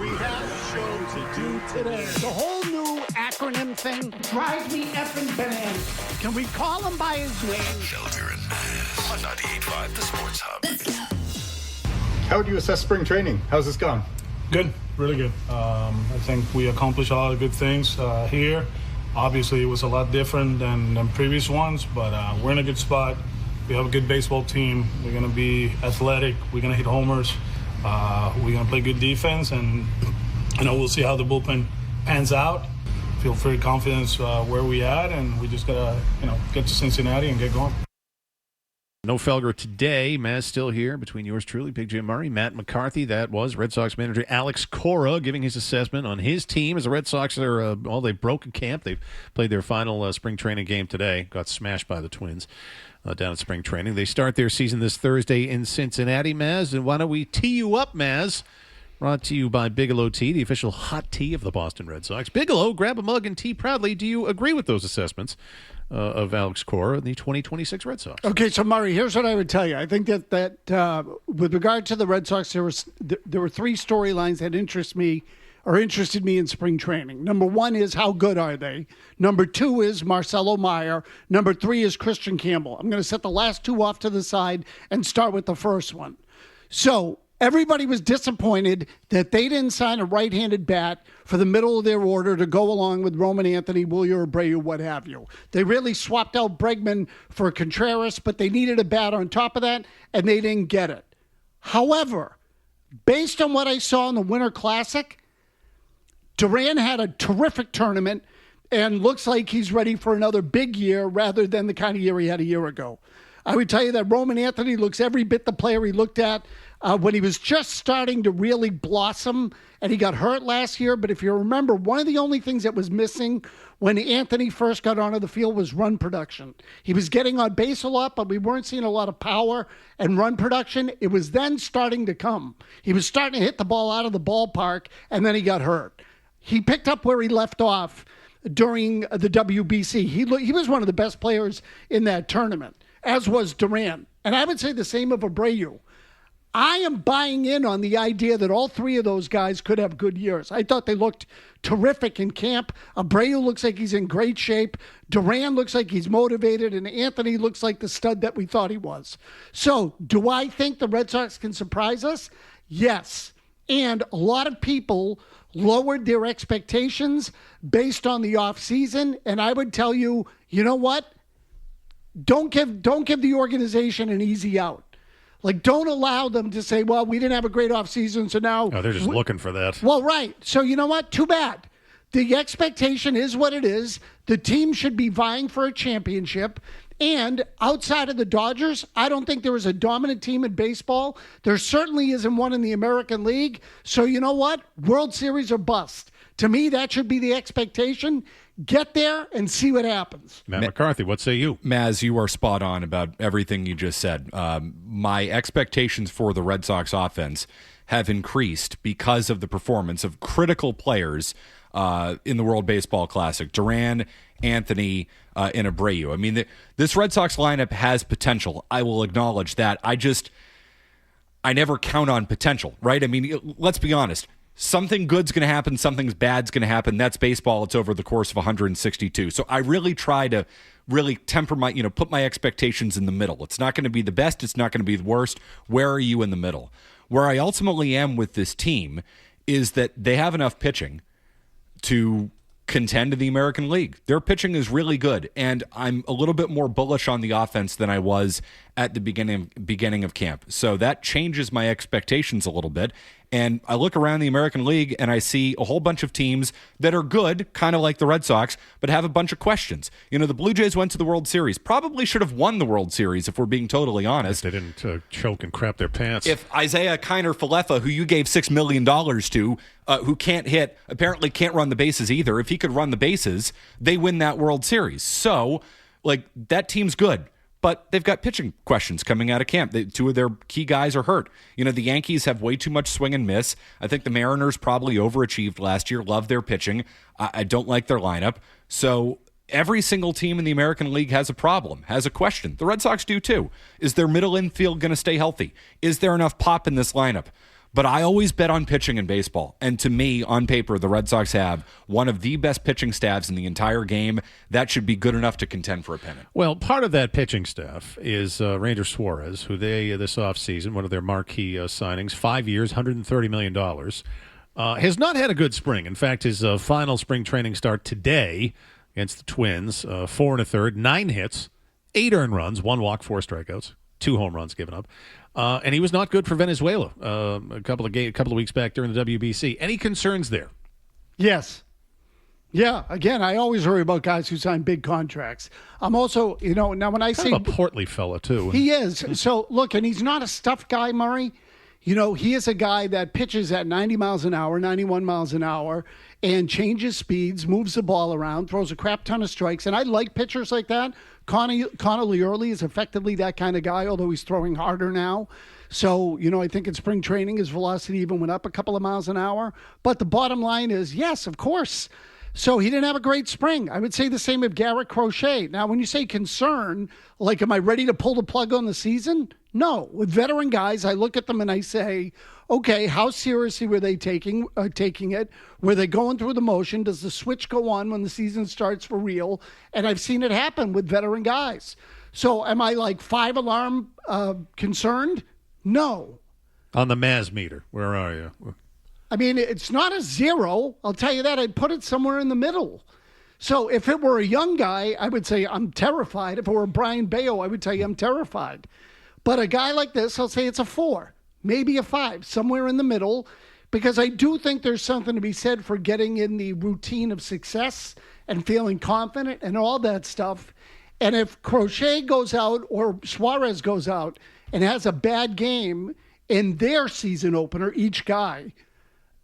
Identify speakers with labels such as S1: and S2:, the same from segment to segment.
S1: We have a show to do today.
S2: The whole new acronym thing drives me effing bananas. Can we call him by his name?
S3: Felger and Mazz on 98.5 The Sports Hub.
S4: How would you assess spring training? How's this gone?
S5: Good, really good. I think we accomplished a lot of good things here. Obviously, it was a lot different than previous ones, but we're in a good spot. We have a good baseball team. We're going to be athletic. We're going to hit homers. We're going to play good defense, and we'll see how the bullpen pans out. Feel very confident where we at, and we just got to get to Cincinnati and get going.
S6: No Felger today. Mazz still here between yours truly, Big Jim Murray, Matt McCarthy. That was Red Sox manager Alex Cora giving his assessment on his team as the Red Sox are, they broke a camp. They've played their final spring training game today. Got smashed by the Twins down at spring training. They start their season this Thursday in Cincinnati, Mazz. And why don't we tee you up, Mazz? Brought to you by Bigelow Tea, the official hot tea of the Boston Red Sox. Bigelow, grab a mug and tea proudly. Do you agree with those assessments of Alex Cora and the 2026 Red Sox?
S2: Okay, so Murray, here's what I would tell you. I think that with regard to the Red Sox, there were three storylines that interested me in spring training. Number one is how good are they? Number two is Marcelo Meyer. Number three is Christian Campbell. I'm going to set the last two off to the side and start with the first one. So everybody was disappointed that they didn't sign a right-handed bat for the middle of their order to go along with Roman Anthony, Wilyer Abreu, what have you. They really swapped out Bregman for Contreras, but they needed a bat on top of that, and they didn't get it. However, based on what I saw in the Winter Classic, Duran had a terrific tournament and looks like he's ready for another big year rather than the kind of year he had a year ago. I would tell you that Roman Anthony looks every bit the player he looked at when he was just starting to really blossom, and he got hurt last year. But if you remember, one of the only things that was missing when Anthony first got onto the field was run production. He was getting on base a lot, but we weren't seeing a lot of power and run production. It was then starting to come. He was starting to hit the ball out of the ballpark, and then he got hurt. He picked up where he left off during the WBC. He was one of the best players in that tournament, as was Duran. And I would say the same of Abreu. I am buying in on the idea that all three of those guys could have good years. I thought they looked terrific in camp. Abreu looks like he's in great shape. Duran looks like he's motivated. And Anthony looks like the stud that we thought he was. So do I think the Red Sox can surprise us? Yes. And a lot of people lowered their expectations based on the offseason. And I would tell you, you know what? Don't give the organization an easy out. Like, don't allow them to say, well, we didn't have a great offseason, so now...
S6: Oh, they're just looking for that.
S2: Well, right. So you know what? Too bad. The expectation is what it is. The team should be vying for a championship. And outside of the Dodgers, I don't think there is a dominant team in baseball. There certainly isn't one in the American League. So you know what? World Series or bust. To me, that should be the expectation. Get there and see what happens.
S6: Matt McCarthy, what say you?
S7: Mazz, you are spot on about everything you just said. My expectations for the Red Sox offense have increased because of the performance of critical players in the World Baseball Classic. Duran, Anthony, and Abreu. I mean, this Red Sox lineup has potential. I will acknowledge that. I never count on potential, right? I mean, let's be honest. Something good's going to happen, something bad's going to happen. That's baseball. It's over the course of 162. So I really try to really temper my, put my expectations in the middle. It's not going to be the best. It's not going to be the worst. Where are you in the middle? Where I ultimately am with this team is that they have enough pitching to contend in the American League. Their pitching is really good, and I'm a little bit more bullish on the offense than I was at the beginning of camp. So that changes my expectations a little bit. And I look around the American League and I see a whole bunch of teams that are good, kind of like the Red Sox, but have a bunch of questions. The Blue Jays went to the World Series. Probably should have won the World Series if we're being totally honest.
S6: If they didn't choke and crap their pants.
S7: If Isaiah Kiner-Falefa, who you gave $6 million to, who can't hit, apparently can't run the bases either, if he could run the bases, they win that World Series. So, that team's good. But they've got pitching questions coming out of camp. Two of their key guys are hurt. The Yankees have way too much swing and miss. I think the Mariners probably overachieved last year, love their pitching. I don't like their lineup. So every single team in the American League has a problem, has a question. The Red Sox do too. Is their middle infield going to stay healthy? Is there enough pop in this lineup? But I always bet on pitching in baseball. And to me, on paper, the Red Sox have one of the best pitching staffs in the entire game. That should be good enough to contend for a pennant.
S6: Well, part of that pitching staff is Ranger Suarez, who they, this offseason, one of their marquee signings, 5 years, $130 million, has not had a good spring. In fact, his final spring training start today against the Twins, 4 1/3, 9 hits, 8 earned runs, 1 walk, 4 strikeouts, 2 home runs given up. And he was not good for Venezuela a couple of weeks back during the WBC. Any concerns there?
S2: Yes. Yeah. Again, I always worry about guys who sign big contracts. I'm also, now when I say
S6: a portly fella too.
S2: He is. So look, and he's not a stuffed guy, Murray. He is a guy that pitches at 90 miles an hour, 91 miles an hour, and changes speeds, moves the ball around, throws a crap ton of strikes. And I like pitchers like that. Connor Liorli is effectively that kind of guy, although he's throwing harder now. So, I think in spring training, his velocity even went up a couple of miles an hour. But the bottom line is, yes, of course. So he didn't have a great spring. I would say the same of Garrett Crochet. Now, when you say concern, like, am I ready to pull the plug on the season? No. With veteran guys, I look at them and I say, okay, how seriously were they taking it? Were they going through the motion? Does the switch go on when the season starts for real? And I've seen it happen with veteran guys. So am I like 5-alarm concerned? No.
S6: On the Mazz meter, where are you?
S2: I mean, it's not a 0. I'll tell you that. I'd put it somewhere in the middle. So if it were a young guy, I would say I'm terrified. If it were Brian Bayo, I would tell you I'm terrified. But a guy like this, I'll say it's a 4, maybe a 5, somewhere in the middle, because I do think there's something to be said for getting in the routine of success and feeling confident and all that stuff. And if Crochet goes out or Suarez goes out and has a bad game in their season opener, each guy,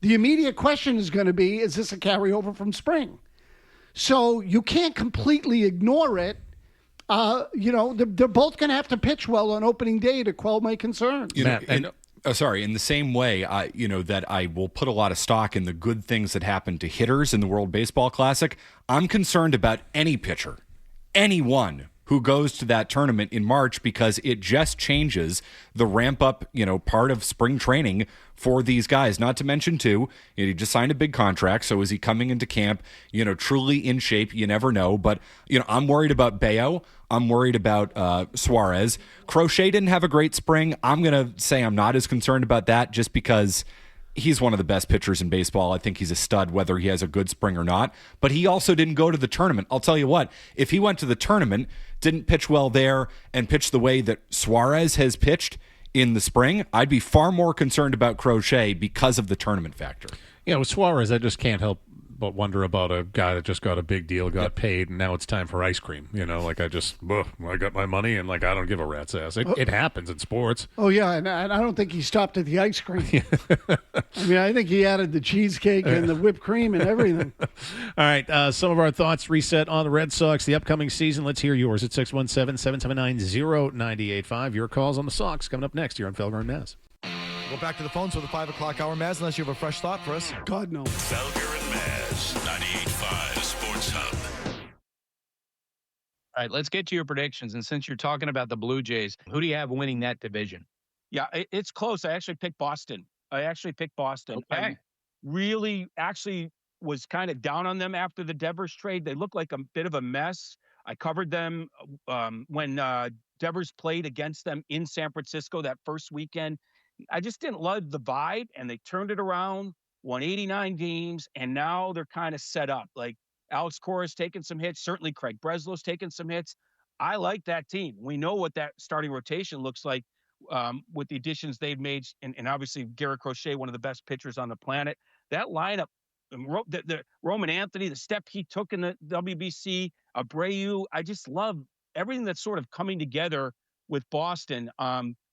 S2: the immediate question is going to be, is this a carryover from spring? So you can't completely ignore it. They're both going to have to pitch well on opening day to quell my concerns.
S7: In the same way, that I will put a lot of stock in the good things that happen to hitters in the World Baseball Classic. I'm concerned about any pitcher, anyone who goes to that tournament in March, because it just changes the ramp up, part of spring training for these guys. Not to mention, too, he just signed a big contract. So is he coming into camp, truly in shape? You never know. But, I'm worried about Bayo. I'm worried about Suarez. Crochet didn't have a great spring. I'm going to say I'm not as concerned about that, just because he's one of the best pitchers in baseball. I think he's a stud, whether he has a good spring or not. But he also didn't go to the tournament. I'll tell you what, if he went to the tournament, didn't pitch well there, and pitched the way that Suarez has pitched in the spring, I'd be far more concerned about Crochet because of the tournament factor.
S6: With Suarez, I just can't help but wonder about a guy that just got a big deal, got paid, and now it's time for ice cream. I got my money, and I don't give a rat's ass. It happens in sports.
S2: Oh, yeah, and I don't think he stopped at the ice cream. I mean, I think he added the cheesecake and the whipped cream and everything.
S6: All right, some of our thoughts reset on the Red Sox, the upcoming season. Let's hear yours at 617-779-0985. Your calls on the Sox coming up next here on Felger and Mazz.
S1: Go back to the phones for the 5 o'clock hour, Mazz, unless you have a fresh thought for us.
S2: God, no.
S3: Felger and Mazz, 98.5 Sports Hub.
S8: All right, let's get to your predictions. And since you're talking about the Blue Jays, who do you have winning that division?
S9: Yeah, it's close. I actually picked Boston. Okay. I really actually was kind of down on them after the Devers trade. They looked like a bit of a mess. I covered them when Devers played against them in San Francisco that first weekend. I just didn't love the vibe, and they turned it around, won 89 games, and now they're kind of set up. Like Alex Cora's taking some hits. Certainly Craig Breslow's taking some hits. I like that team. We know what that starting rotation looks like with the additions they've made, and obviously Garrett Crochet, one of the best pitchers on the planet. That lineup, the Roman Anthony, the step he took in the WBC, Abreu, I just love everything that's sort of coming together with Boston.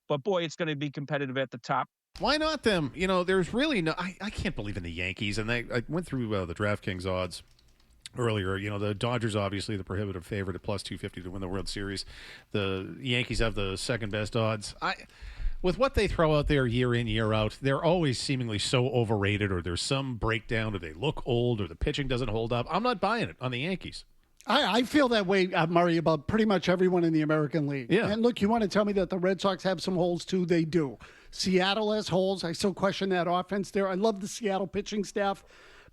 S9: But, boy, it's going to be competitive at the top.
S6: Why not them? There's really no – I can't believe in the Yankees. And I went through the DraftKings odds earlier. The Dodgers, obviously, the prohibitive favorite at plus 250 to win the World Series. The Yankees have the second-best odds. With what they throw out there year in, year out, they're always seemingly so overrated, or there's some breakdown, or they look old, or the pitching doesn't hold up. I'm not buying it on the Yankees.
S2: I feel that way, Murray, about pretty much everyone in the American League.
S6: Yeah.
S2: And look, you want to tell me that the Red Sox have some holes too? They do. Seattle has holes. I still question that offense there. I love the Seattle pitching staff,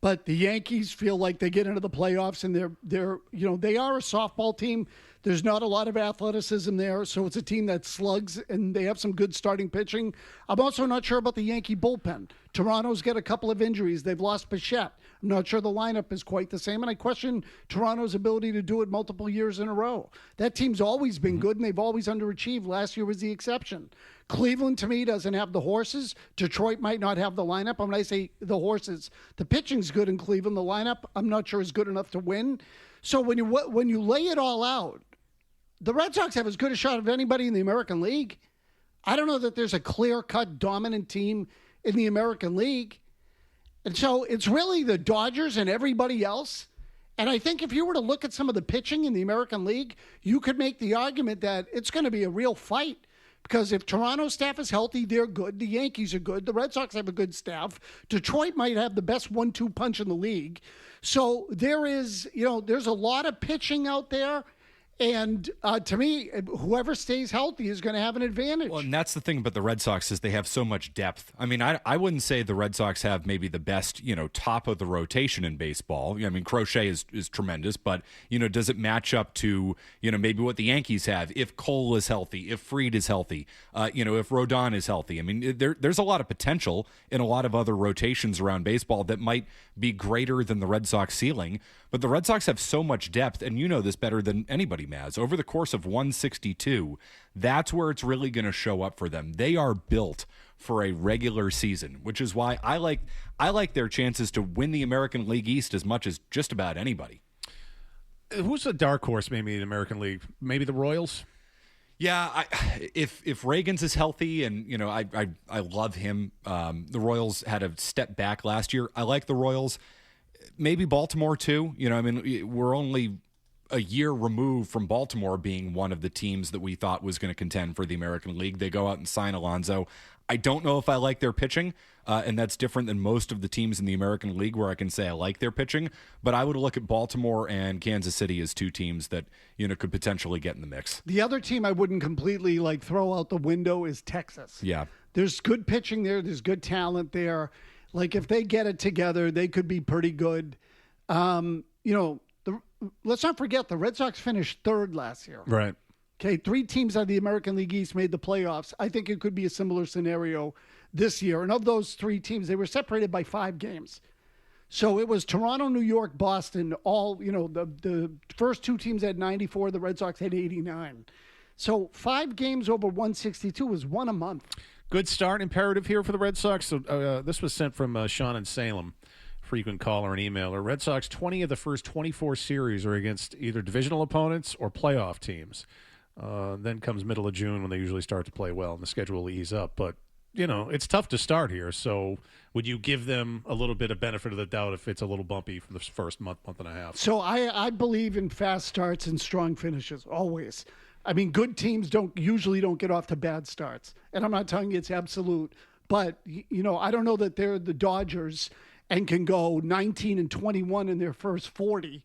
S2: but the Yankees feel like they get into the playoffs and they're they are a softball team. There's not a lot of athleticism there, so it's a team that slugs, and they have some good starting pitching. I'm also not sure about the Yankee bullpen. Toronto's got a couple of injuries. They've lost Bichette. I'm not sure the lineup is quite the same, and I question Toronto's ability to do it multiple years in a row. That team's always been good, and they've always underachieved. Last year was the exception. Cleveland, to me, doesn't have the horses. Detroit might not have the lineup. When I say the horses, the pitching's good in Cleveland. The lineup, I'm not sure is good enough to win. So when you lay it all out, the Red Sox have as good a shot of anybody in the American League. I don't know that there's a clear-cut dominant team in the American League. And so it's really the Dodgers and everybody else. And I think if you were to look at some of the pitching in the American League, you could make the argument that it's going to be a real fight. Because if Toronto's staff is healthy, they're good. The Yankees are good. The Red Sox have a good staff. Detroit might have the best 1-2 punch in the league. So there's a lot of pitching out there. And to me, whoever stays healthy is going to have an advantage.
S7: Well, and that's the thing about the Red Sox is they have so much depth. I mean, I wouldn't say the Red Sox have maybe the best, top of the rotation in baseball. I mean, Crochet is tremendous, but, does it match up to, maybe what the Yankees have if Cole is healthy, if Fried is healthy, if Rodon is healthy? I mean, there's a lot of potential in a lot of other rotations around baseball that might be greater than the Red Sox ceiling. But the Red Sox have so much depth, and you know this better than anybody, Mazz. Over the course of 162, that's where it's really going to show up for them. They are built for a regular season, which is why I like their chances to win the American League East as much as just about anybody.
S6: Who's a dark horse maybe in the American League? Maybe the Royals?
S7: Yeah, if Reagans is healthy, and I love him. The Royals had a step back last year. I like the Royals. Maybe Baltimore too. We're only a year removed from Baltimore being one of the teams that we thought was going to contend for the American League. They go out and sign Alonso. I don't know if I like their pitching, and that's different than most of the teams in the American League where I can say I like their pitching. But I would look at Baltimore and Kansas City as two teams that could potentially get in the mix.
S2: The other team I wouldn't completely throw out the window is Texas.
S7: Yeah,
S2: there's good pitching there. There's good talent there. Like if they get it together, they could be pretty good. Let's not forget the Red Sox finished third last year.
S6: Right.
S2: Okay, 3 teams out of the American League East made the playoffs. I think it could be a similar scenario this year. And of those 3 teams, they were separated by 5 games. So it was Toronto, New York, Boston. All the first 2 teams had 94. The Red Sox had 89. So 5 games over 162 was 1 a month.
S6: Good start imperative here for the Red Sox. So this was sent from Sean in Salem, frequent caller and emailer. Red Sox, 20 of the first 24 series are against either divisional opponents or playoff teams. Then comes middle of June when they usually start to play well, and the schedule will ease up. But, it's tough to start here. So would you give them a little bit of benefit of the doubt if it's a little bumpy for the first month and a half?
S2: So I believe in fast starts and strong finishes, always. I mean, good teams usually don't get off to bad starts. And I'm not telling you it's absolute. But, I don't know that they're the Dodgers and can go 19-21 in their first 40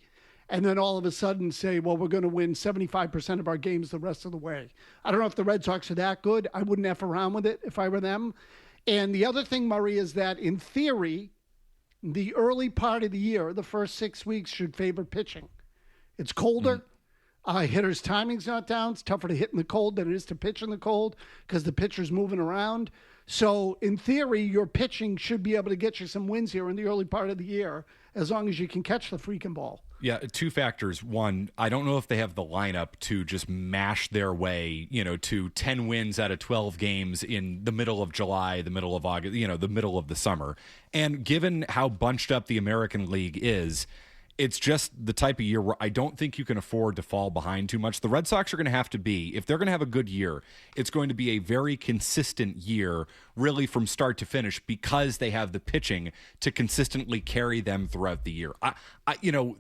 S2: and then all of a sudden say, well, we're going to win 75% of our games the rest of the way. I don't know if the Red Sox are that good. I wouldn't F around with it if I were them. And the other thing, Murray, is that in theory, the early part of the year, the first 6 weeks should favor pitching. It's colder. Hitters' timing's not down. It's tougher to hit in the cold than it is to pitch in the cold because the pitcher's moving around. So in theory, your pitching should be able to get you some wins here in the early part of the year as long as you can catch the freaking ball.
S7: Yeah, 2 factors. One, I don't know if they have the lineup to just mash their way, to 10 wins out of 12 games in the middle of July, the middle of August, the middle of the summer. And given how bunched up the American League is, it's just the type of year where I don't think you can afford to fall behind too much. The Red Sox are going to have to be, if they're going to have a good year, it's going to be a very consistent year, really from start to finish, because they have the pitching to consistently carry them throughout the year.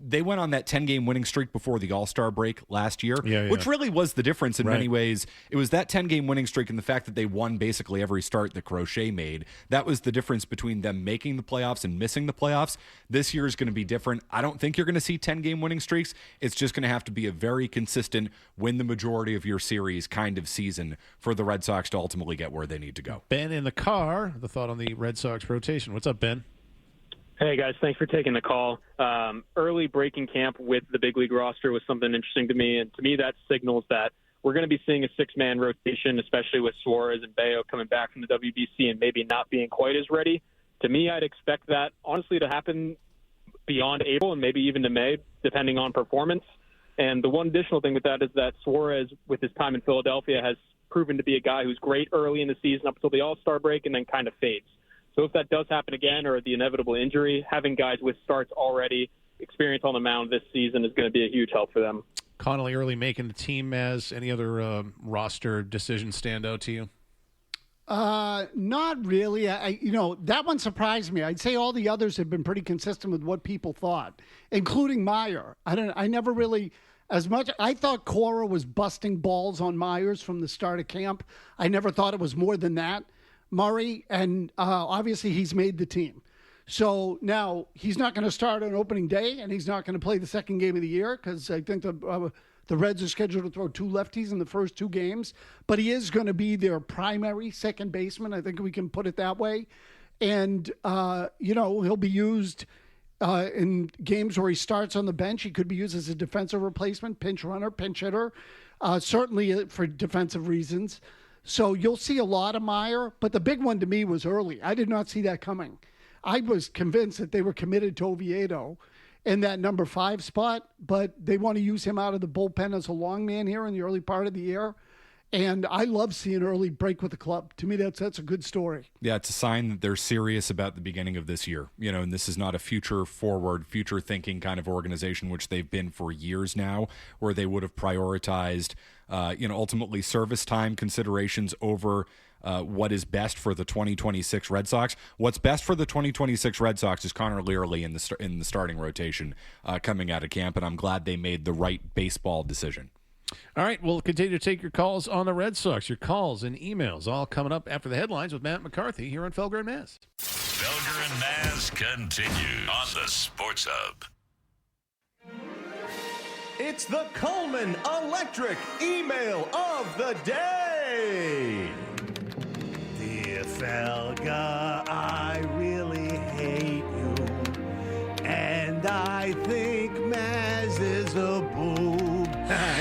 S7: they went on that 10-game winning streak before the All-Star break last year,
S6: Yeah.
S7: which really was the difference in
S6: Right.
S7: many ways. It was that 10-game winning streak and the fact that they won basically every start that Crochet made. That was the difference between them making the playoffs and missing the playoffs. This year is going to be different. I don't think you're going to see 10-game winning streaks. It's just going to have to be a very consistent, win the majority of your series kind of season for the Red Sox to ultimately get where they need to go.
S6: Ben in the car, the thought on the Red Sox rotation. What's up, Ben?
S10: Hey, guys. Thanks for taking the call. Early breaking camp with the big league roster was something interesting to me, and to me that signals that we're going to be seeing a six-man rotation, especially with Suarez and Bayo coming back from the WBC and maybe not being quite as ready. To me, I'd expect that, honestly, to happen beyond April and maybe even to May, depending on performance. And the one additional thing with that is that Suarez, with his time in Philadelphia, has proven to be a guy who's great early in the season up until the All-Star break and then kind of fades. So if that does happen again, or the inevitable injury, having guys with starts already, experience on the mound this season is going to be a huge help for them.
S6: Connolly early making the team, as any other roster decisions stand out to you?
S2: Not really. That one surprised me. I'd say all the others have been pretty consistent with what people thought, including Meyer. I never really, as much, I thought Cora was busting balls on Myers from the start of camp. I never thought it was more than that. Murray, and obviously he's made the team. So now he's not going to start on opening day, and he's not going to play the second game of the year because I think the Reds are scheduled to throw two lefties in the first two games. But he is going to be their primary second baseman. I think we can put it that way. And, he'll be used in games where he starts on the bench. He could be used as a defensive replacement, pinch runner, pinch hitter, certainly for defensive reasons. So you'll see a lot of Meyer, but the big one to me was early. I did not see that coming. I was convinced that they were committed to Oviedo in that number 5 spot, but they want to use him out of the bullpen as a long man here in the early part of the year. And I love seeing early break with the club. To me, that's a good story.
S7: Yeah, it's a sign that they're serious about the beginning of this year. And this is not a future forward, future thinking kind of organization, which they've been for years now, where they would have prioritized, ultimately service time considerations over what is best for the 2026 Red Sox. What's best for the 2026 Red Sox is Connor Learley in the starting rotation coming out of camp, and I'm glad they made the right baseball decision.
S6: All right, we'll continue to take your calls on the Red Sox. Your calls and emails all coming up after the headlines with Matt McCarthy here on Felger and Mazz.
S3: Felger and Mazz continues on the Sports Hub.
S11: It's the Coleman Electric email of the day. Dear Felger, I really hate you, and I think Mazz is a boob.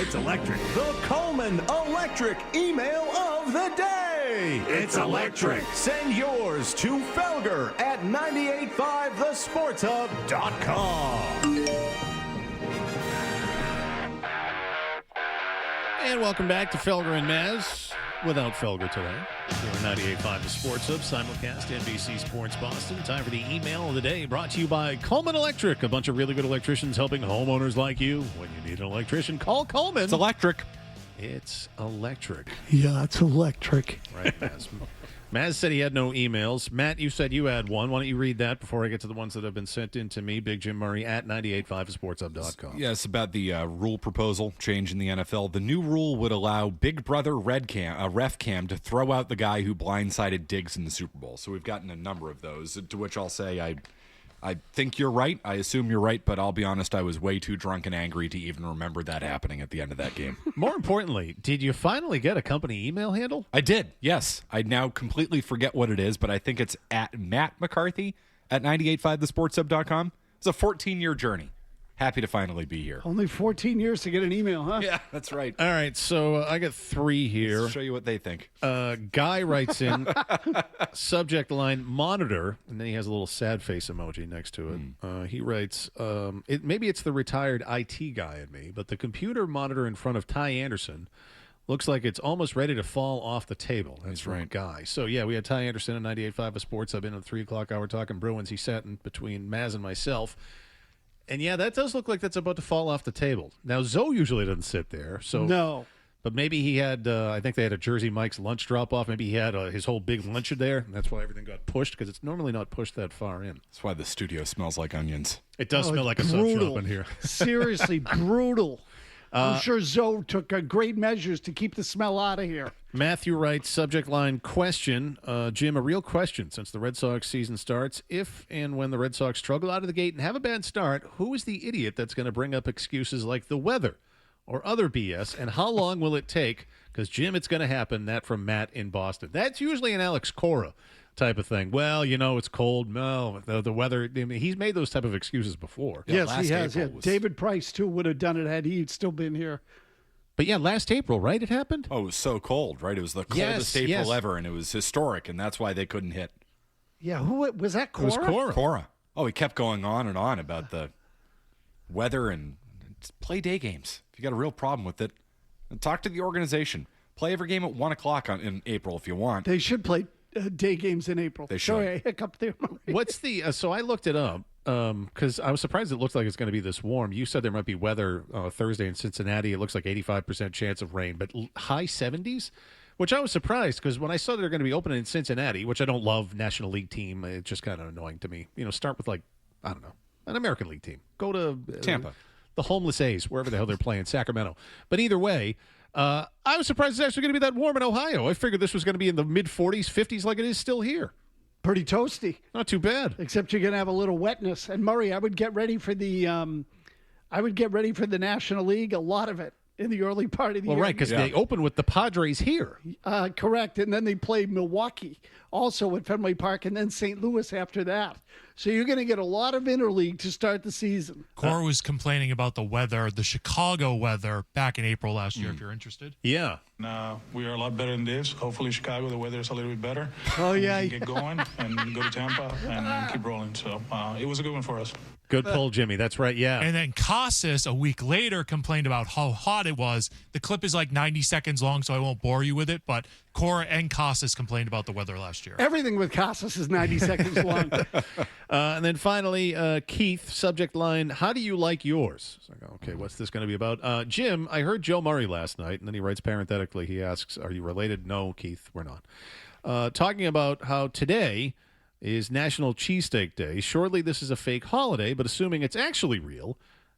S11: It's electric. The Coleman Electric email of the day. It's electric. Send yours to Felger at 985thesportshub.com.
S6: And welcome back to Felger and Mazz. Without Felger today. Here on 98.5 The Sports Hub, simulcast NBC Sports Boston. Time for the email of the day, brought to you by Coleman Electric. A bunch of really good electricians helping homeowners like you. When you need an electrician, call Coleman.
S7: It's electric.
S6: It's electric.
S2: Yeah, it's electric.
S6: Right, Mazz. Mazz said he had no emails. Matt, you said you had one. Why don't you read that before I get to the ones that have been sent in to me? Big Jim Murray at 985sportshub.com.
S7: Yes, about the rule proposal change in the NFL. The new rule would allow Big Brother Ref Cam to throw out the guy who blindsided Diggs in the Super Bowl. So we've gotten a number of those, to which I'll say I think you're right. I assume you're right, but I'll be honest, I was way too drunk and angry to even remember that happening at the end of that game.
S6: More importantly, did you finally get a company email handle?
S7: I did, yes. I now completely forget what it is, but I think it's at Matt McCarthy at 985thesportshub.com. It's a 14-year journey. Happy to finally be here.
S2: Only 14 years to get an email, huh?
S7: Yeah, that's right.
S6: All right, so I got 3 here.
S7: Let's show you what they think.
S6: Guy writes in, subject line, monitor, and then he has a little sad face emoji next to it. He writes, maybe it's the retired IT guy in me, but the computer monitor in front of Ty Anderson looks like it's almost ready to fall off the table. That's right, Guy. So, yeah, we had Ty Anderson at 98.5 of Sports. I've been at the 3 o'clock hour talking Bruins. He sat in between Mazz and myself. And, yeah, that does look like that's about to fall off the table. Now, Zoe usually doesn't sit there. So
S2: no.
S6: But maybe he had, I think they had a Jersey Mike's lunch drop-off. Maybe he had his whole big lunch there, and that's why everything got pushed, because it's normally not pushed that far in.
S7: That's why the studio smells like onions.
S6: It does smell like a sub shop in here.
S2: Seriously, brutal. I'm sure Zoe took great measures to keep the smell out of here.
S6: Matthew writes, subject line question. Jim, a real question since the Red Sox season starts. If and when the Red Sox struggle out of the gate and have a bad start, who is the idiot that's going to bring up excuses like the weather or other BS, and how long will it take? Because, Jim, it's going to happen. That from Matt in Boston. That's usually an Alex Cora type of thing. Well, it's cold. No, the weather. I mean, he's made those type of excuses before.
S2: Yes, he has. Yeah. David Price, too, would have done it had he still been here.
S6: But, yeah, last April, right, it happened?
S7: Oh, it was so cold, right? It was the coldest April ever, and it was historic, and that's why they couldn't hit.
S2: Yeah, who was that, Cora?
S6: It was Cora.
S7: Cora. Oh, he kept going on and on about the weather and play day games. If you got a real problem with it, talk to the organization. Play every game at 1 o'clock in April if you want.
S2: They should play day games in April.
S7: They should.
S2: Sorry, I hiccuped there.
S6: What's the so I looked it up because I was surprised it looked like it's going to be this warm. You said there might be weather Thursday in Cincinnati. It looks like 85% chance of rain, but high 70s, which I was surprised because when I saw they're going to be opening in Cincinnati, which I don't love, National League team, it's just kind of annoying to me. Start with I don't know, an American League team. Go to
S7: Tampa.
S6: The homeless A's, wherever the hell they're playing, Sacramento. But either way, I was surprised it's actually going to be that warm in Ohio. I figured this was going to be in the mid-40s, 50s like it is still here.
S2: Pretty toasty.
S6: Not too bad.
S2: Except you're going to have a little wetness. And Murray, I would get ready for the National League, a lot of it, in the early part of the year.
S6: Well, right, because they open with the Padres here.
S2: Correct. And then they play Milwaukee also at Fenway Park and then St. Louis after that. So you're going to get a lot of interleague to start the season.
S12: Cora was complaining about the weather, the Chicago weather, back in April last year, if you're interested.
S6: Yeah.
S5: We are a lot better than this. Hopefully, Chicago, the weather is a little bit better.
S2: Oh, yeah.
S5: We can get going and go to Tampa and keep rolling. So it was a good one for us.
S6: Good pull, Jimmy. That's right, yeah.
S12: And then Casas, a week later, complained about how hot it was. The clip is like 90 seconds long, so I won't bore you with it, but Cora and Casas complained about the weather last year.
S2: Everything with Casas is 90 seconds long.
S6: And then finally, Keith, subject line, how do you like yours? It's like, okay, what's this going to be about? Jim, I heard Joe Murray last night, and then he writes parenthetically, he asks, are you related? No, Keith, we're not. Talking about how today is National Cheesesteak Day. Surely this is a fake holiday, but assuming it's actually real,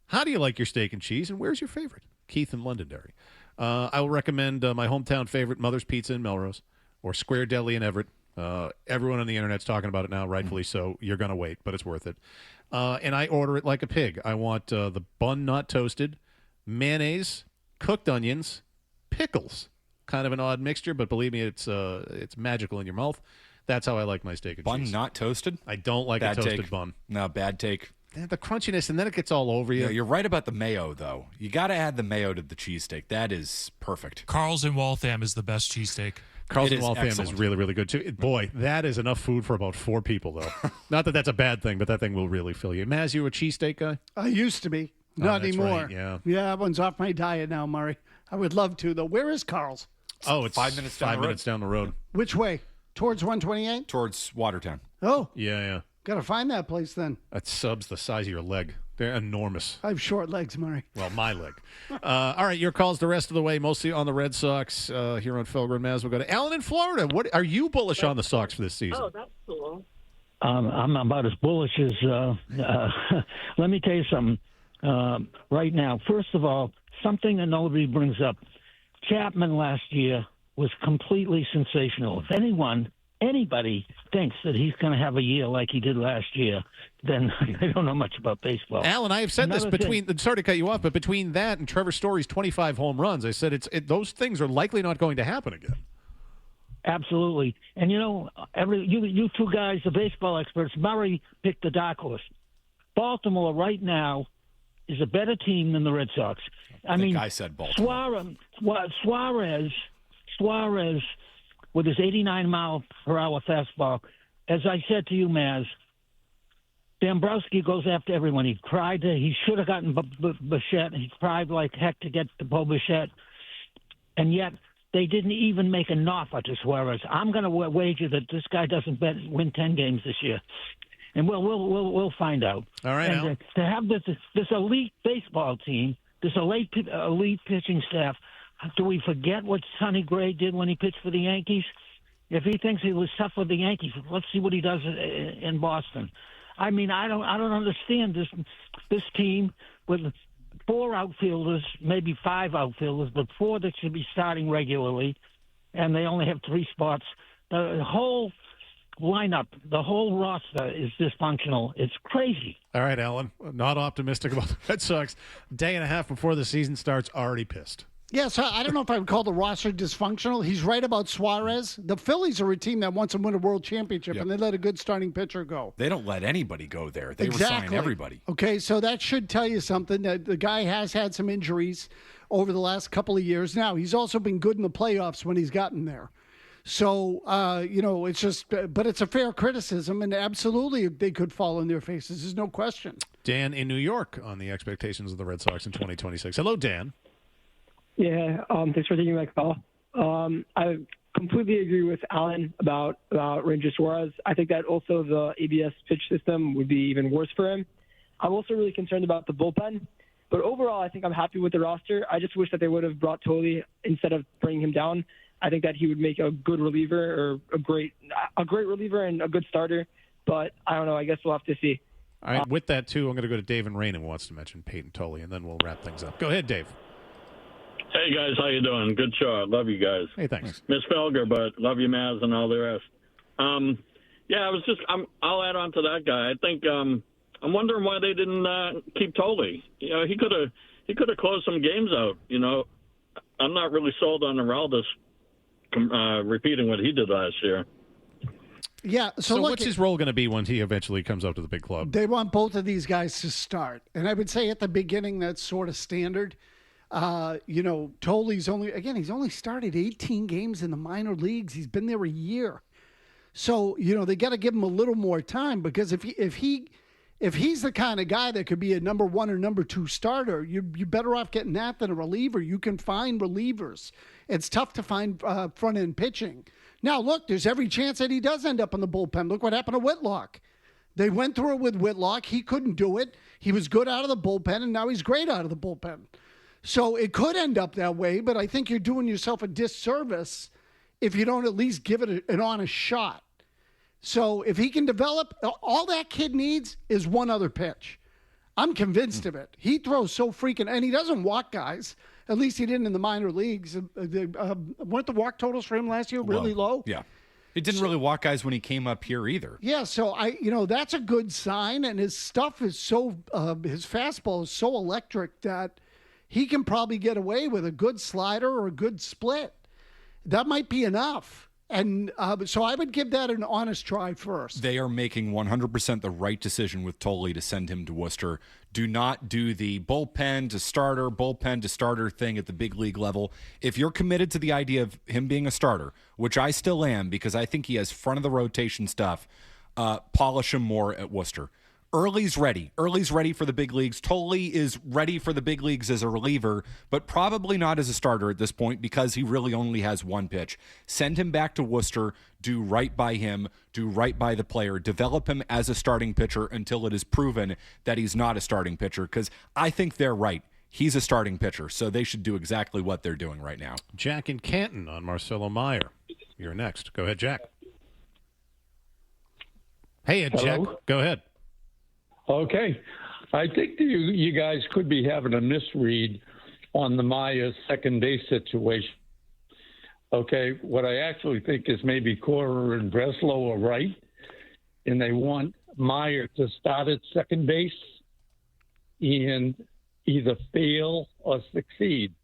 S6: how do you like your steak and cheese, and where's your favorite? Keith in Londonderry. I will recommend my hometown favorite, Mother's Pizza in Melrose, or Square Deli in Everett. Everyone on the internet's talking about it now, rightfully so. You're going to wait, but it's worth it. And I order it like a pig. I want the bun not toasted, mayonnaise, cooked onions, pickles. Kind of an odd mixture, but believe me, it's magical in your mouth. That's how I like my steak and cheese.
S7: Bun not toasted?
S6: I don't like a toasted bun.
S7: No, bad take.
S6: The crunchiness, and then it gets all over you.
S7: Yeah, you're right about the mayo, though. You got to add the mayo to the cheesesteak. That is perfect.
S12: Carl's in Waltham is the best cheesesteak.
S6: Carl's in Waltham is really, really good, too. Boy, that is enough food for about 4 people, though. Not that that's a bad thing, but that thing will really fill you. Mazz, you a cheesesteak guy?
S2: I used to be. Not anymore.
S6: Right, yeah.
S2: Yeah, that one's off my diet now, Murray. I would love to, though. Where is Carl's?
S6: Oh, it's
S7: 5 minutes down
S6: 5 minutes down the road.
S2: Which way? Towards 128?
S7: Towards Watertown.
S2: Oh.
S6: Yeah.
S2: Got to find that place then.
S6: That sub's the size of your leg. They're enormous.
S2: I have short legs, Murray.
S6: Well, my leg. All right, your calls the rest of the way, mostly on the Red Sox here on Felger and Mazz. We'll go to Alan in Florida. What are you bullish on the Sox for this season?
S13: Oh, that's cool.
S14: I'm about as bullish as. Let me tell you something. Right now, first of all, something that nobody brings up. Chapman last year was completely sensational. If anybody thinks that he's going to have a year like he did last year, then they don't know much about baseball.
S6: Alan, I have said
S14: Another
S6: this sorry to cut you off, but between that and Trevor Story's 25 home runs, I said those things are likely not going to happen again.
S14: Absolutely. And, you two guys, the baseball experts, Murray picked the dark horse. Baltimore right now is a better team than the Red Sox.
S7: I mean, I said Baltimore.
S14: Suarez, with his 89-mile-per-hour fastball, as I said to you, Mazz, Dombrowski goes after everyone. He should have gotten Bichette. He tried like heck to get to Bo Bichette, and yet they didn't even make an offer to Suarez. I'm going to wager that this guy doesn't win 10 games this year, and we'll find out.
S6: All right,
S14: and to have this elite baseball team, this elite pitching staff, Do we forget what Sonny Gray did when he pitched for the Yankees? If he thinks he was tough with the Yankees, let's see what he does in Boston. I mean, I don't understand this team with 4 outfielders, maybe 5 outfielders, but 4 that should be starting regularly, and they only have 3 spots. The whole lineup, the whole roster is dysfunctional. It's crazy.
S6: All right, Alan, not optimistic about the Red Sox. Day and a half before the season starts, already pissed.
S2: Yeah, so I don't know if I would call the roster dysfunctional. He's right about Suarez. The Phillies are a team that wants to win a world championship, and they let a good starting pitcher go.
S7: They don't let anybody go there. They
S2: Exactly.
S7: resign everybody.
S2: Okay, so that should tell you something. That the guy has had some injuries over the last couple of years. Now, he's also been good in the playoffs when he's gotten there. So, it's just, but it's a fair criticism, and absolutely they could fall on their faces. There's no question.
S6: Dan in New York on the expectations of the Red Sox in 2026. Hello, Dan.
S13: Yeah, thanks for taking my call. I completely agree with Alan about Ranger Suarez. I think that also the ABS pitch system would be even worse for him. I'm also really concerned about the bullpen. But overall, I think I'm happy with the roster. I just wish that they would have brought Toley instead of bringing him down. I think that he would make a good reliever or a great reliever and a good starter. But I don't know. I guess we'll have to see.
S6: All right, with that, too, I'm going to go to Dave and Rain, who wants to mention Peyton Toley, and then we'll wrap things up. Go ahead, Dave.
S15: Hey, guys, how you doing? Good show. Love you guys.
S6: Hey, thanks.
S15: Miss Felger, but love you, Mazz, and all the rest. I'll add on to that guy. I think I'm wondering why they didn't keep Toley. You know, he could have closed some games out. You know, I'm not really sold on Araldis repeating what he did last year.
S2: Yeah. So look,
S6: what's his role going to be when he eventually comes up to the big club?
S2: They want both of these guys to start, and I would say at the beginning that's sort of standard. Toley's he's only started 18 games in the minor leagues. He's been there a year. So, they got to give him a little more time, because if he's the kind of guy that could be a number 1 or number 2 starter, you're better off getting that than a reliever. You can find relievers. It's tough to find front-end pitching. Now, look, there's every chance that he does end up in the bullpen. Look what happened to Whitlock. They went through it with Whitlock. He couldn't do it. He was good out of the bullpen, and now he's great out of the bullpen. So it could end up that way, but I think you're doing yourself a disservice if you don't at least give it an honest shot. So if he can develop, all that kid needs is one other pitch. I'm convinced of it. He throws so freaking, and he doesn't walk guys. At least he didn't in the minor leagues. Weren't the walk totals for him last year really low?
S7: Yeah. He didn't really walk guys when he came up here either.
S2: Yeah, so that's a good sign, and his stuff is so, his fastball is so electric that he can probably get away with a good slider or a good split. That might be enough. And so I would give that an honest try first.
S7: They are making 100% the right decision with Toley to send him to Worcester. Do not do the bullpen to starter thing at the big league level. If you're committed to the idea of him being a starter, which I still am because I think he has front of the rotation stuff, polish him more at Worcester. Early's ready. Early's ready for the big leagues. Toley is ready for the big leagues as a reliever, but probably not as a starter at this point because he really only has one pitch. Send him back to Worcester. Do right by him. Do right by the player. Develop him as a starting pitcher until it is proven that he's not a starting pitcher, because I think they're right. He's a starting pitcher, so they should do exactly what they're doing right now.
S6: Jack in Canton on Marcelo Meyer. You're next. Go ahead, Jack. Hey, Jack. Go ahead.
S16: Okay. I think you guys could be having a misread on the Maya second base situation. Okay. What I actually think is maybe Cora and Breslow are right, and they want Meyer to start at second base and either fail or succeed.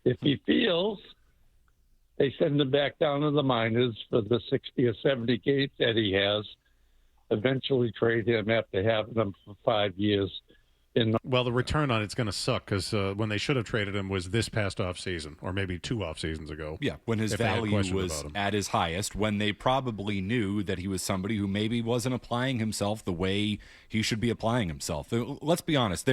S16: If he fails, they send him back down to the minors for the 60 or 70 games that he has. Eventually trade him after having him for 5 years.
S6: Well, the return on it's going to suck because when they should have traded him was this past offseason, or maybe 2 off seasons ago.
S7: Yeah, when his value was at his highest, when they probably knew that he was somebody who maybe wasn't applying himself the way he should be applying himself. Let's be honest.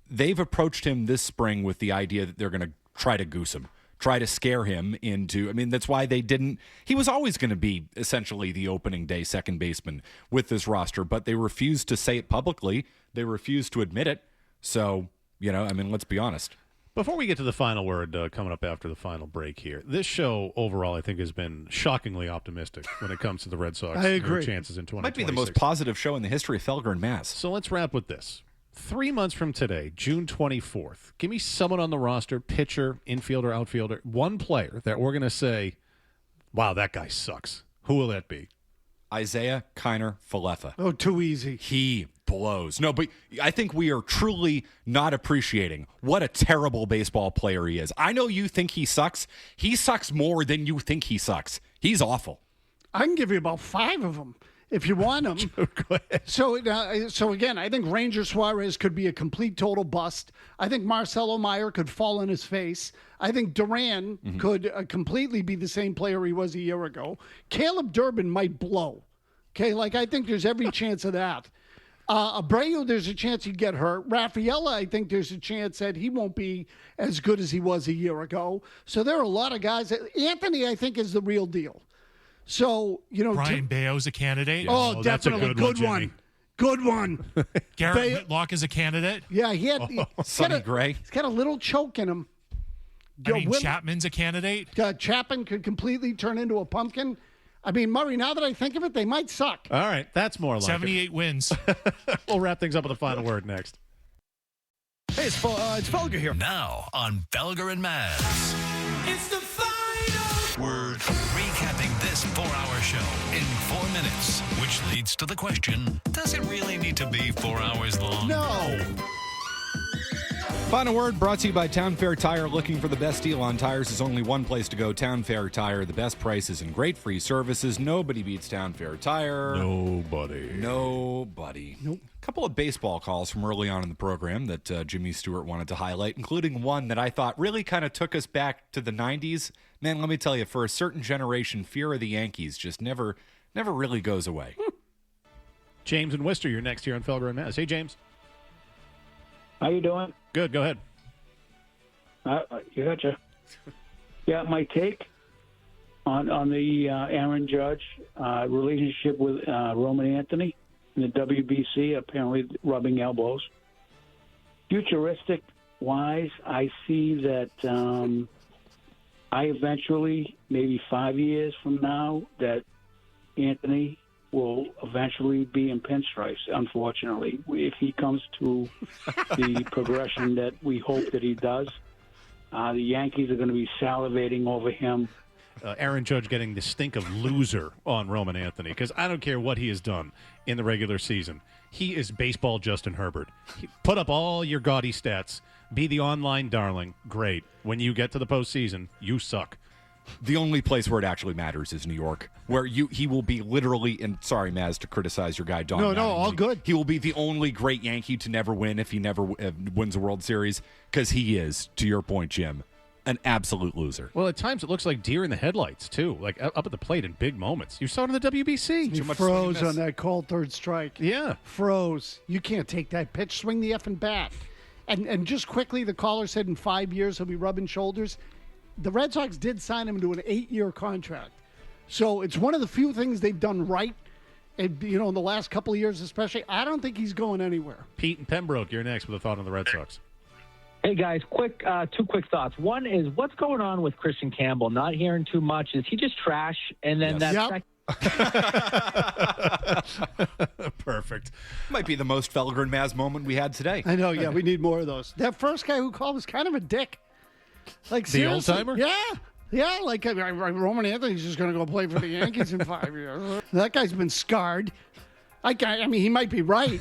S7: They've approached him this spring with the idea that they're going to try to goose him. Try to scare him into, that's why they didn't, he was always going to be essentially the opening day second baseman with this roster, but they refused to say it publicly. They refused to admit it. So, let's be honest.
S6: Before we get to the final word coming up after the final break here, this show overall I think has been shockingly optimistic when it comes to the Red Sox.
S2: I agree.
S6: Their chances in 2026.
S7: Might be the most positive show in the history of Felger and Mazz.
S6: So let's wrap with this. 3 months from today, June 24th, give me someone on the roster, pitcher, infielder, outfielder, one player that we're going to say, wow, that guy sucks. Who will that be?
S7: Isaiah Kiner Falefa.
S2: Oh, too easy.
S7: He blows. No, but I think we are truly not appreciating what a terrible baseball player he is. I know you think he sucks. He sucks more than you think he sucks. He's awful.
S2: I can give you about 5 of them if you want them.
S6: Go ahead.
S2: So again, I think Ranger Suarez could be a complete total bust. I think Marcelo Meyer could fall on his face. I think Duran could completely be the same player he was a year ago. Caleb Durbin might blow. Okay, I think there's every chance of that. Abreu, there's a chance he'd get hurt. Rafaela, I think there's a chance that he won't be as good as he was a year ago. So there are a lot of guys. Anthony, I think, is the real deal. So,
S12: Brian Bayo's a candidate.
S2: Oh, definitely.
S6: That's a good one.
S2: Good one.
S12: Garrett Whitlock is a candidate.
S2: Yeah, he had
S7: Sonny Gray.
S2: He's got a little choke in him.
S12: Chapman's a candidate.
S2: Chapman could completely turn into a pumpkin. I mean, Murray, now that I think of it, they might suck.
S6: All right, that's more like
S12: 78 wins.
S6: We'll wrap things up with the final word next.
S1: Hey, it's Felger here.
S3: Now on Felger and Mazz.
S11: It's the final
S3: Word. Recapping this 4-hour show in 4 minutes, which leads to the question, does it really need to be 4 hours long?
S1: No.
S7: Final word brought to you by Town Fair Tire. Looking for the best deal on tires is only one place to go. Town Fair Tire. The best prices and great free services. Nobody beats Town Fair Tire.
S6: Nobody.
S7: Nope. A couple of baseball calls from early on in the program that Jimmy Stewart wanted to highlight, including one that I thought really kind of took us back to the 90s. Man, let me tell you, for a certain generation, fear of the Yankees just never really goes away.
S6: James and Worcester, you're next here on Felger and Mazz. Hey, James.
S14: How you doing?
S6: Good. Go ahead.
S14: You gotcha. Yeah, my take on the Aaron Judge relationship with Roman Anthony in the WBC, apparently rubbing elbows. Futuristic wise, I see that I eventually, maybe 5 years from now, that Anthony will eventually be in pinstripes, unfortunately. If he comes to the progression that we hope that he does, the Yankees are going to be salivating over him.
S6: Aaron Judge getting the stink of loser on Roman Anthony, because I don't care what he has done in the regular season. He is baseball Justin Herbert. Put up all your gaudy stats, be the online darling, great. When you get to the postseason, you suck.
S7: The only place where it actually matters is New York, where he will be literally, and sorry, Mazz, to criticize your guy, Don.
S2: No,
S7: Mattingly.
S2: all good.
S7: He will be the only great Yankee to never win if he never wins a World Series, because he is, to your point, Jim, an absolute loser.
S6: Well, at times it looks like deer in the headlights, too, like up at the plate in big moments. You saw it in the WBC.
S2: He froze on that called third strike.
S6: Yeah.
S2: Froze. You can't take that pitch. Swing the effing bat. And just quickly, the caller said in 5 years he'll be rubbing shoulders. The Red Sox did sign him to an 8-year contract. So it's one of the few things they've done right, in the last couple of years especially. I don't think he's going anywhere.
S6: Pete and Pembroke, you're next with a thought on the Red Sox.
S17: Hey, guys, two quick thoughts. One is, what's going on with Christian Campbell? Not hearing too much. Is he just trash? And then
S6: Perfect.
S7: Might be the most Felger and Mazz moment we had today.
S2: I know, yeah, we need more of those. That first guy who called was kind of a dick. Like,
S6: the
S2: seriously?
S6: old-timer?
S2: Yeah, like Roman Anthony's just going to go play for the Yankees in 5 years. That guy's been scarred. I mean, he might be right.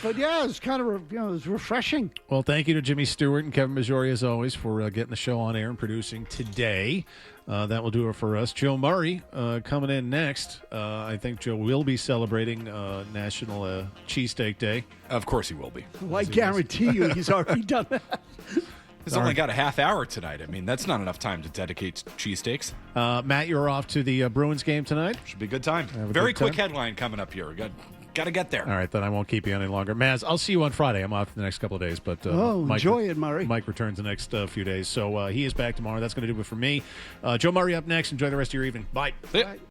S2: But, yeah, it's kind of, it was refreshing.
S6: Well, thank you to Jimmy Stewart and Kevin Majori, as always, for getting the show on air and producing today. That will do it for us. Joe Murray coming in next. I think Joe will be celebrating National Cheesesteak Day.
S7: Of course he will be.
S2: Well, I guarantee you he's already done that.
S7: He's only got a half hour tonight. I mean, that's not enough time to dedicate to cheesesteaks.
S6: Matt, you're off to the Bruins game tonight.
S7: Should be a good time. Very quick headline coming up here. Got to get there.
S6: All right, then I won't keep you any longer. Mazz, I'll see you on Friday. I'm off the next couple of days. But
S2: enjoy it, Murray.
S6: Mike returns the next few days. So he is back tomorrow. That's going to do it for me. Joe Murray up next. Enjoy the rest of your evening. Bye.